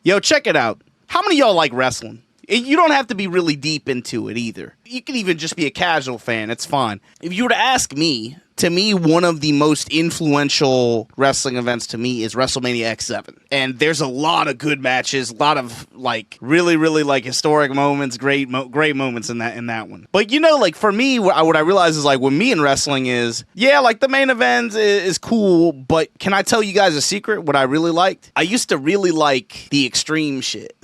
Yo, check it out. How many of y'all like wrestling? You don't have to be really deep into it either. You can even just be a casual fan. It's fine. If you were to ask me, to me, one of the most influential wrestling events to me is WrestleMania X7. And there's a lot of good matches, a lot of like really, really like historic moments, great moments in that one. But you know, like for me, what I realize is like with me in wrestling is, yeah, like the main event is cool, but can I tell you guys a secret? What I really liked? I used to really like the extreme shit.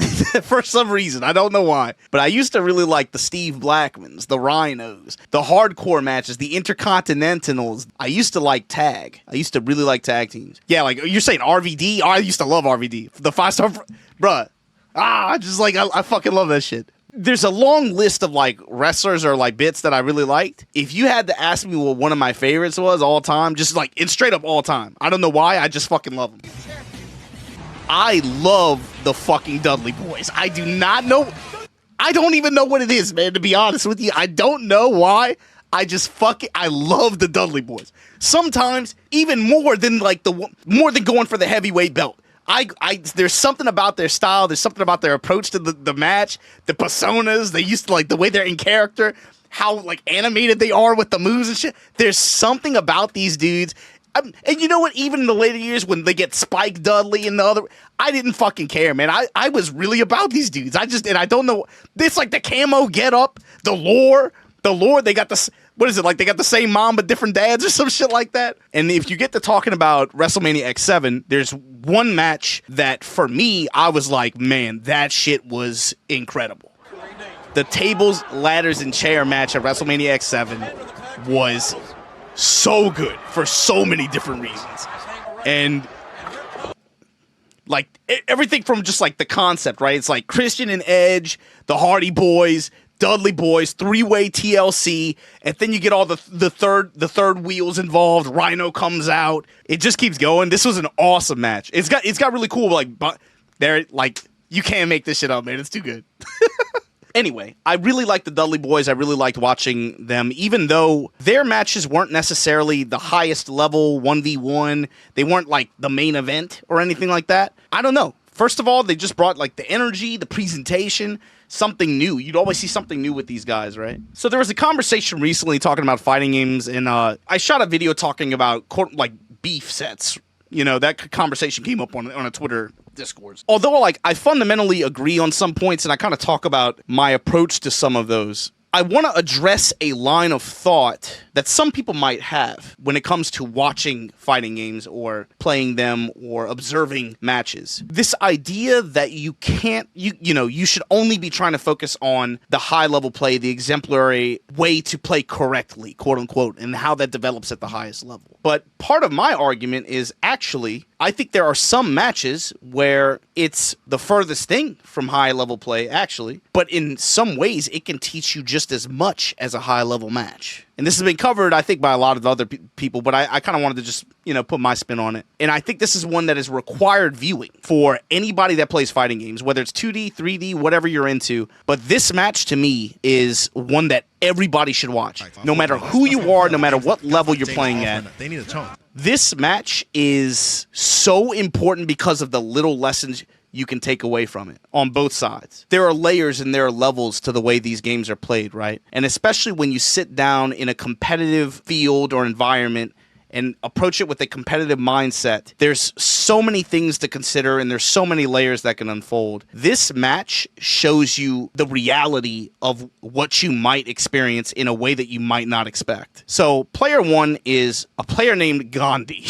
For some reason, I don't know why, but I used to really like the Steve Blackmans, the Rhinos, the hardcore matches, the Intercontinentals. I used to like tag. I used to really like tag teams. Yeah, like you're saying RVD. Oh, I used to love RVD. The 5-star, bruh. I fucking love that shit. There's a long list of like wrestlers or like bits that I really liked. If you had to ask me what one of my favorites was all time, just like in straight up all time, I don't know why, I just fucking love them. I love the fucking Dudley Boys. I do not know. I don't even know what it is, man, to be honest with you. I don't know why. I love the Dudley Boys. Sometimes even more than going for the heavyweight belt. There's something about their style. There's something about their approach to the match, the personas. They used to like the way they're in character, how like animated they are with the moves and shit. There's something about these dudes. And you know what? Even in the later years when they get Spike Dudley and the other, I didn't fucking care, man. I was really about these dudes. I don't know. It's like the camo get up, the lore. They got the, what is it? Like they got the same mom but different dads or some shit like that. And if you get to talking about WrestleMania X7, there's one match that for me, I was like, man, that shit was incredible. The tables, ladders, and chair match at WrestleMania X7 was so good for so many different reasons. And like everything from just like the concept, right? It's like Christian and Edge, the Hardy Boys, Dudley Boys, three-way TLC, and then you get all the third wheels involved. Rhino comes out. It just keeps going. This was an awesome match. It's got really cool you can't make this shit up, man. It's too good. Anyway, I really liked the Dudley Boys. I really liked watching them, even though their matches weren't necessarily the highest level 1v1. They weren't like the main event or anything like that. I don't know. First of all, they just brought like the energy, the presentation, something new. You'd always see something new with these guys, right? So there was a conversation recently talking about fighting games, and I shot a video talking about like beef sets. You know, that conversation came up on a Twitter discourse. Although, like, I fundamentally agree on some points, and I kind of talk about my approach to some of those, I want to address a line of thought that some people might have when it comes to watching fighting games or playing them or observing matches. This idea that you can't, you should only be trying to focus on the high level play, the exemplary way to play correctly, quote unquote, and how that develops at the highest level. But part of my argument is actually, I think there are some matches where it's the furthest thing from high level play, actually, but in some ways it can teach you just as much as a high level match. And this has been covered, I think, by a lot of other people, but I kind of wanted to just, put my spin on it. And I think this is one that is required viewing for anybody that plays fighting games, whether it's 2D, 3D, whatever you're into. But this match, to me, is one that everybody should watch, no matter who you are, no matter what level you're playing at. They need a tone. This match is so important because of the little lessons you can take away from it on both sides. There are layers and there are levels to the way these games are played, right? And especially when you sit down in a competitive field or environment and approach it with a competitive mindset, there's so many things to consider and there's so many layers that can unfold. This match shows you the reality of what you might experience in a way that you might not expect. So player 1 is a player named Gandhi.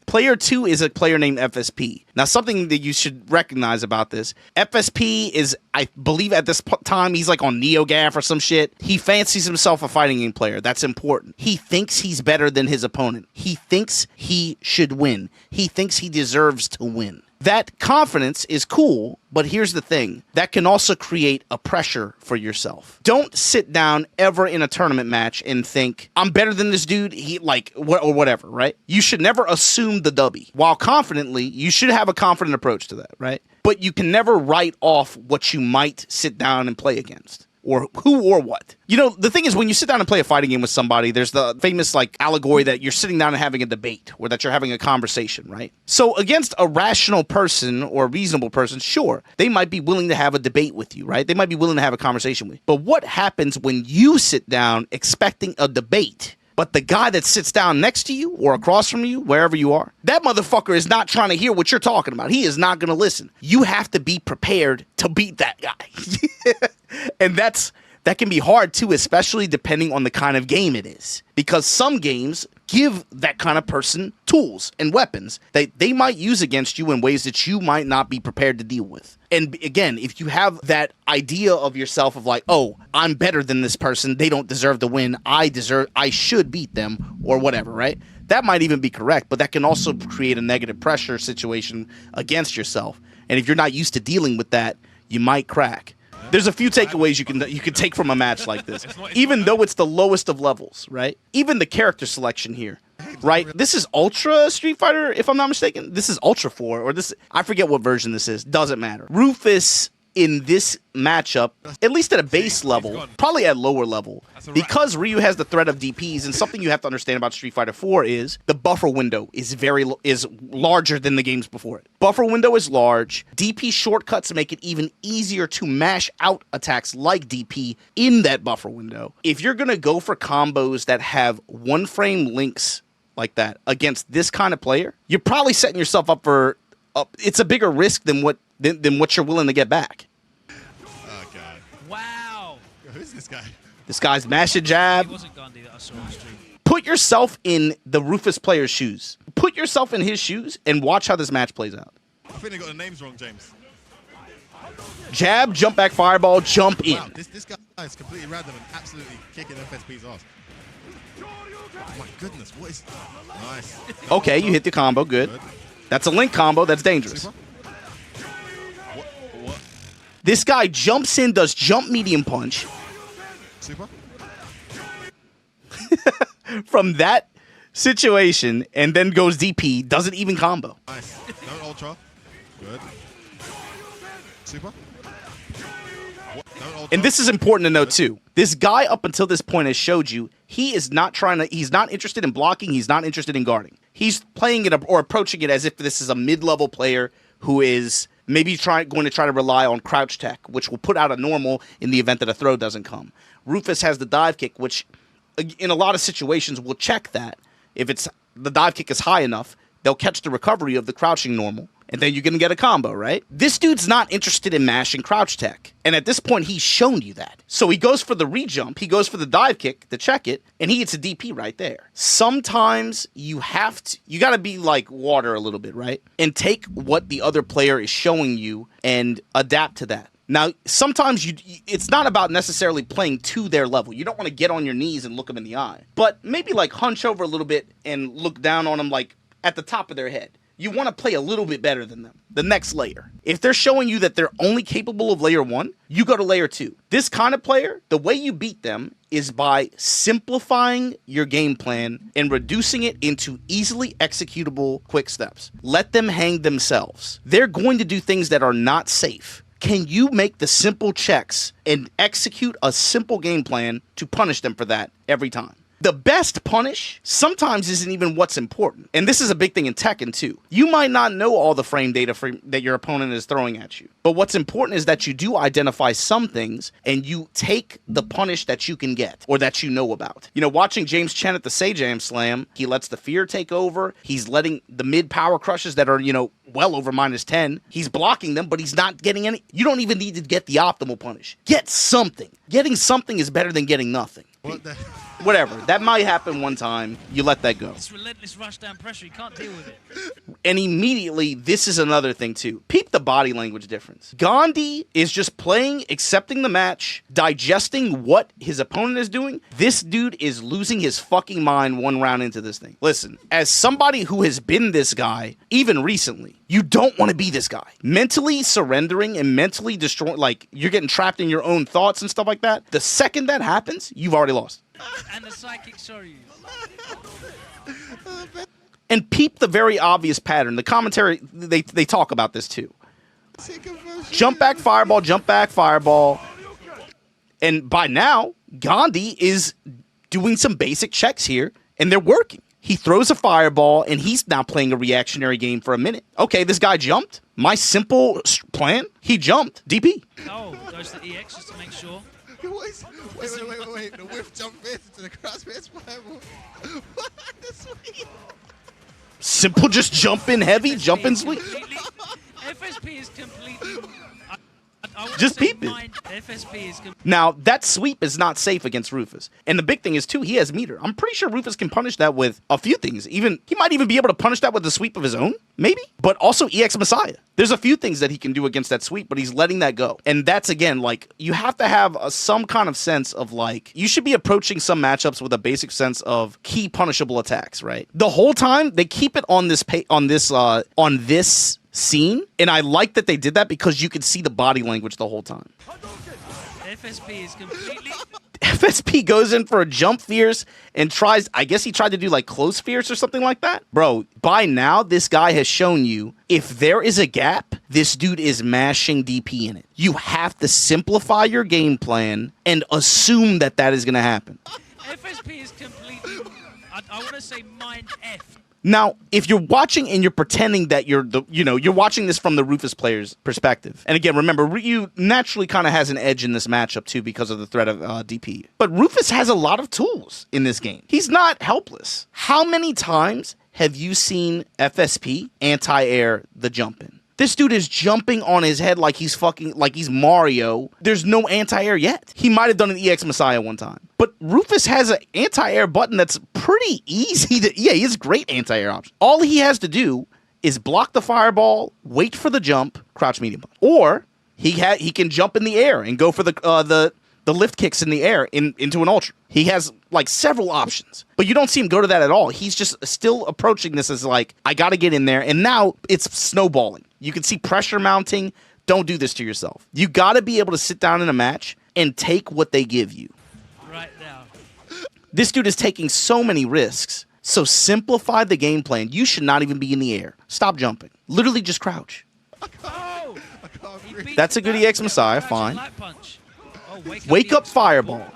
Player 2 is a player named FSP. Now, something that you should recognize about this, FSP is, I believe at this time, he's like on NeoGAF or some shit. He fancies himself a fighting game player. That's important. He thinks he's better than his opponent. He thinks he should win. He thinks he deserves to win. That confidence is cool, but here's the thing. That can also create a pressure for yourself. Don't sit down ever in a tournament match and think, I'm better than this dude, or whatever, right? You should never assume the dubby. While confidently, you should have a confident approach to that, right? But you can never write off what you might sit down and play against or who or what. You know, the thing is, when you sit down and play a fighting game with somebody, there's the famous like allegory that you're sitting down and having a debate, or that you're having a conversation, right? So against a rational person or a reasonable person, sure, they might be willing to have a debate with you, right? They might be willing to have a conversation with you. But what happens when you sit down expecting a debate, but the guy that sits down next to you or across from you, wherever you are, that motherfucker is not trying to hear what you're talking about. He is not going to listen. You have to be prepared to beat that guy. And that can be hard too, especially depending on the kind of game it is. Because some games give that kind of person tools and weapons that they might use against you in ways that you might not be prepared to deal with. And again, if you have that idea of yourself of like, oh, I'm better than this person, they don't deserve to win, I should beat them, or whatever, right? That might even be correct, but that can also create a negative pressure situation against yourself. And if you're not used to dealing with that, you might crack. There's a few takeaways you can take from a match like this, even though it's the lowest of levels, right? Even the character selection here, right? This is Ultra Street Fighter, if I'm not mistaken. This is Ultra 4, or this, I forget what version this is. Doesn't matter. Rufus in this matchup, at least at a base level, probably at lower level, because Ryu has the threat of DPs, and something you have to understand about Street Fighter 4 is the buffer window is larger than the games before it. Buffer window is large. DP shortcuts make it even easier to mash out attacks like DP in that buffer window. If you're going to go for combos that have one frame links like that against this kind of player, you're probably setting yourself up for it's a bigger risk than what you're willing to get back. Oh god! Wow. Who's this guy? This guy's mash and jab. It wasn't Gandhi that I saw on the street. Put yourself in the Rufus player's shoes. Put yourself in his shoes and watch how this match plays out. I think they got the names wrong, James. Jab, jump back, fireball, jump in. Wow, this guy is completely random and absolutely kicking FSP's ass. Oh my goodness, what is... Nice. Okay, you hit the combo, good. That's a link combo, that's dangerous. Super? What? This guy jumps in, does jump medium punch. Super? From that situation, and then goes DP, doesn't even combo. Nice. No ultra. Good. Super? No ultra. And this is important to note too. This guy up until this point has showed you he's not interested in blocking, he's not interested in guarding. He's playing it or approaching it as if this is a mid-level player who is maybe going to try to rely on crouch tech, which will put out a normal in the event that a throw doesn't come. Rufus has the dive kick, which in a lot of situations will check that. If the dive kick is high enough, they'll catch the recovery of the crouching normal, and then you're going to get a combo, right? This dude's not interested in mashing crouch tech, and at this point, he's shown you that. So he goes for the re-jump, he goes for the dive kick to check it, and he hits a DP right there. Sometimes you got to be like water a little bit, right? And take what the other player is showing you and adapt to that. Now, sometimes it's not about necessarily playing to their level. You don't want to get on your knees and look them in the eye. But maybe like hunch over a little bit and look down on them like at the top of their head. You want to play a little bit better than them. The next layer. If they're showing you that they're only capable of layer 1, you go to layer 2. This kind of player, the way you beat them is by simplifying your game plan and reducing it into easily executable quick steps. Let them hang themselves. They're going to do things that are not safe. Can you make the simple checks and execute a simple game plan to punish them for that every time? The best punish sometimes isn't even what's important. And this is a big thing in Tekken too. You might not know all the frame data that your opponent is throwing at you. But what's important is that you do identify some things and you take the punish that you can get or that you know about. You know, watching James Chen at the Sajam Slam, he lets the fear take over. He's letting the mid power crushes that are, well over -10. He's blocking them, but he's not getting any. You don't even need to get the optimal punish. Get something. Getting something is better than getting nothing. What the... Whatever. That might happen one time. You let that go. It's relentless rush down pressure. You can't deal with it. And immediately, this is another thing too. Peep the body language difference. Gandhi is just playing, accepting the match, digesting what his opponent is doing. This dude is losing his fucking mind one round into this thing. Listen, as somebody who has been this guy, even recently, you don't want to be this guy. Mentally surrendering and mentally destroying, like you're getting trapped in your own thoughts and stuff like that. The second that happens, you've already lost. And the psychic show you. And peep the very obvious pattern. The commentary, they talk about this too. Jump back fireball, jump back fireball. And by now, Gandhi is doing some basic checks here, and they're working. He throws a fireball, and he's now playing a reactionary game for a minute. Okay, this guy jumped. My simple plan, he jumped. DP. Oh, goes to EX just to make sure. Wait. The whiff jump into the crossface fireball. What? The sweep. Simple, just jump in heavy, jump in sweep. FSP is completely... Just peep it. FSP is Now, that sweep is not safe against Rufus. And the big thing is, too, he has meter. I'm pretty sure Rufus can punish that with a few things. He might even be able to punish that with a sweep of his own, maybe? But also EX Messiah. There's a few things that he can do against that sweep, but he's letting that go. And that's, again, like, you have to have some kind of sense of, like, you should be approaching some matchups with a basic sense of key punishable attacks, right? The whole time, they keep it on this scene, and I like that they did that because you could see the body language the whole time. FSP is completely... FSP goes in for a jump fierce and tries, I guess he tried to do like close fierce or something like that. Bro, by now, this guy has shown you if there is a gap, this dude is mashing DP in it. You have to simplify your game plan and assume that that is going to happen. FSP is completely... I want to say mind F. Now, if you're watching and you're pretending that you're watching this from the Rufus player's perspective. And again, remember, Ryu naturally kind of has an edge in this matchup too because of the threat of DP. But Rufus has a lot of tools in this game. He's not helpless. How many times have you seen FSP anti-air the jump in? This dude is jumping on his head like he's Mario. There's no anti-air yet. He might have done an EX Messiah one time. But Rufus has an anti-air button that's pretty easy to... Yeah, he has great anti-air option. All he has to do is block the fireball, wait for the jump, crouch medium punch. Or he can jump in the air and go for the lift kicks in the air into an ultra. He has like several options, but you don't see him go to that at all. He's just still approaching this as like, I got to get in there. And now it's snowballing. You can see pressure mounting. Don't do this to yourself. You got to be able to sit down in a match and take what they give you. Right now. This dude is taking so many risks. So simplify the game plan. You should not even be in the air. Stop jumping. Literally just crouch. Oh! That's a good EX Messiah. Fine. Oh, Wake up fireball.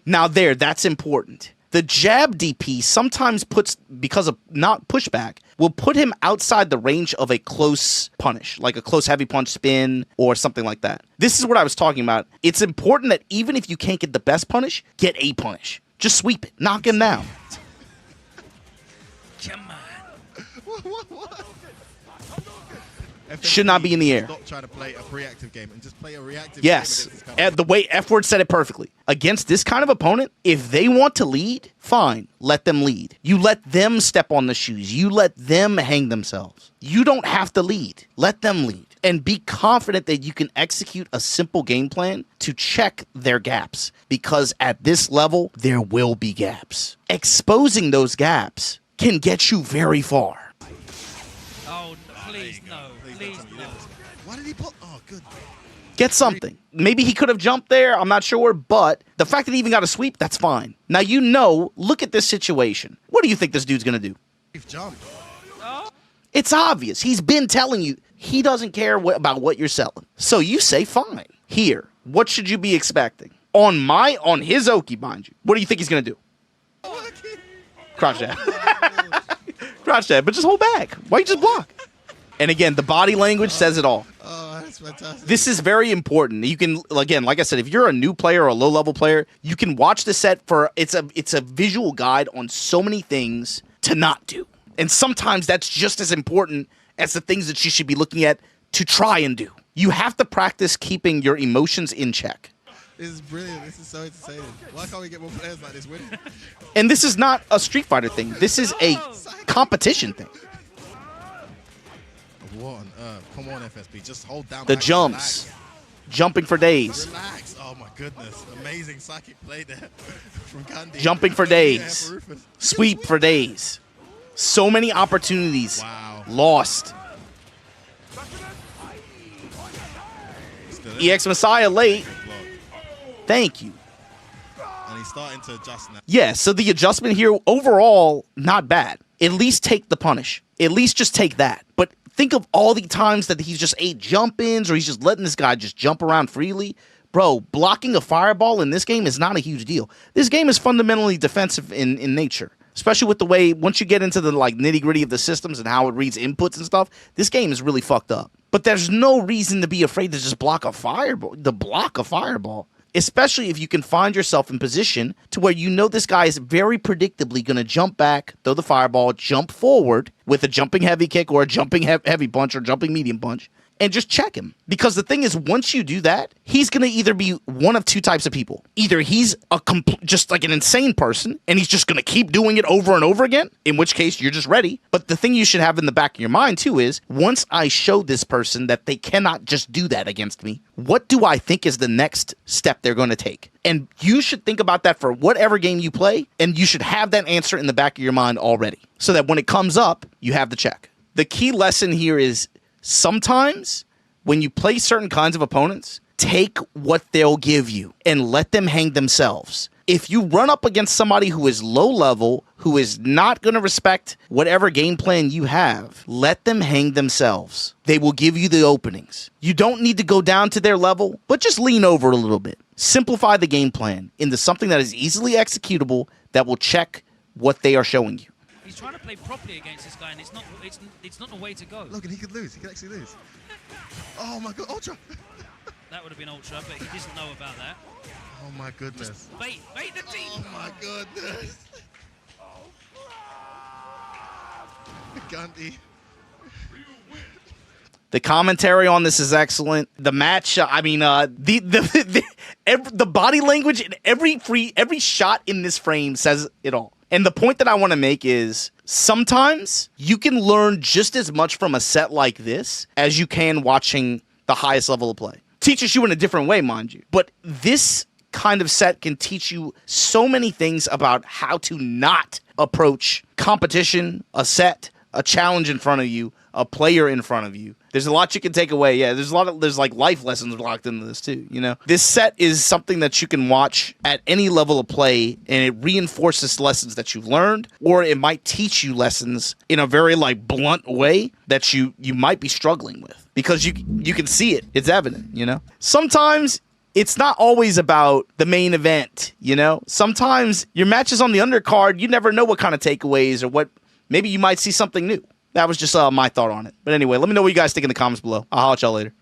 Now that's important. The jab DP sometimes because of not pushback, will put him outside the range of a close punish, like a close heavy punch spin or something like that. This is what I was talking about. It's important that even if you can't get the best punish, get a punish. Just sweep it. Knock him down. Come on. What? Should not be in the air. Stop trying to play a reactive game and just play a reactive yes. game. Yes. The way F-Word said it perfectly. Against this kind of opponent, if they want to lead, fine. Let them lead. You let them step on the shoes. You let them hang themselves. You don't have to lead. Let them lead. And be confident that you can execute a simple game plan to check their gaps. Because at this level, there will be gaps. Exposing those gaps can get you very far. Oh, please no. Please no. Why did he pull? Oh, good. Get something. Maybe he could have jumped there. I'm not sure. But the fact that he even got a sweep, that's fine. Now, look at this situation. What do you think this dude's going to do? Jump. Oh. It's obvious. He's been telling you he doesn't care about what you're selling. So you say, fine. Here, what should you be expecting? On his Oki, mind you. What do you think he's going to do? Crouch jab. Crouch jab, but just hold back. Why you just block? And again, the body language says it all. Oh, that's fantastic. This is very important. You can, again, like I said, if you're a new player or a low-level player, you can watch the set for, it's a visual guide on so many things to not do. And sometimes that's just as important as the things that you should be looking at to try and do. You have to practice keeping your emotions in check. This is brilliant. This is so entertaining. Why can't we get more players like this winning? And this is not a Street Fighter thing. This is a competition thing. What on earth? Come on, FSB. Just hold down. The jumps. Relax. Jumping for days. Relax. Oh, my goodness. Amazing psychic play there from Gandhi. Jumping for days. Sweep for days. So many opportunities lost. EX Messiah late. Thank you. And he's starting to adjust now. Yeah, so the adjustment here, overall, not bad. At least take the punish. At least just take that. But think of all the times that he's just ate jump-ins or he's just letting this guy just jump around freely. Bro, blocking a fireball in this game is not a huge deal. This game is fundamentally defensive in nature. Especially with the way, once you get into the like nitty-gritty of the systems and how it reads inputs and stuff, this game is really fucked up. But there's no reason to be afraid to just block a fireball. Especially if you can find yourself in position to where you know this guy is very predictably going to jump back, throw the fireball, jump forward with a jumping heavy kick or a jumping heavy punch or jumping medium punch, and just check him. Because the thing is, once you do that, he's going to either be one of two types of people. Either he's just like an insane person, and he's just going to keep doing it over and over again, in which case you're just ready. But the thing you should have in the back of your mind, too, is once I show this person that they cannot just do that against me, what do I think is the next step they're going to take? And you should think about that for whatever game you play, and you should have that answer in the back of your mind already, so that when it comes up, you have the check. The key lesson here is sometimes when you play certain kinds of opponents, take what they'll give you and let them hang themselves. If you run up against somebody who is low level, who is not going to respect whatever game plan you have, let them hang themselves. They will give you the openings. You don't need to go down to their level, but just lean over a little bit. Simplify the game plan into something that is easily executable that will check what they are showing you. He's trying to play properly against this guy, and it's not the way to go. Look, and he could lose. He could actually lose. Oh my god, Ultra! That would have been Ultra, but he doesn't know about that. Oh my goodness. Just bait the deep. Oh my goodness. Gandhi. The commentary on this is excellent. The match, the body language in every shot in this frame says it all. And the point that I want to make is sometimes you can learn just as much from a set like this as you can watching the highest level of play. Teaches you in a different way, mind you. But this kind of set can teach you so many things about how to not approach competition, a set, a challenge in front of you, a player in front of you. There's a lot you can take away. Yeah, there's like life lessons locked into this too, you know? This set is something that you can watch at any level of play, and it reinforces lessons that you've learned, or it might teach you lessons in a very like blunt way that you might be struggling with, because you can see it. It's evident, you know? Sometimes it's not always about the main event, you know? Sometimes your matches on the undercard, you never know what kind of takeaways or what, maybe you might see something new. That was just my thought on it. But anyway, let me know what you guys think in the comments below. I'll holler at y'all later.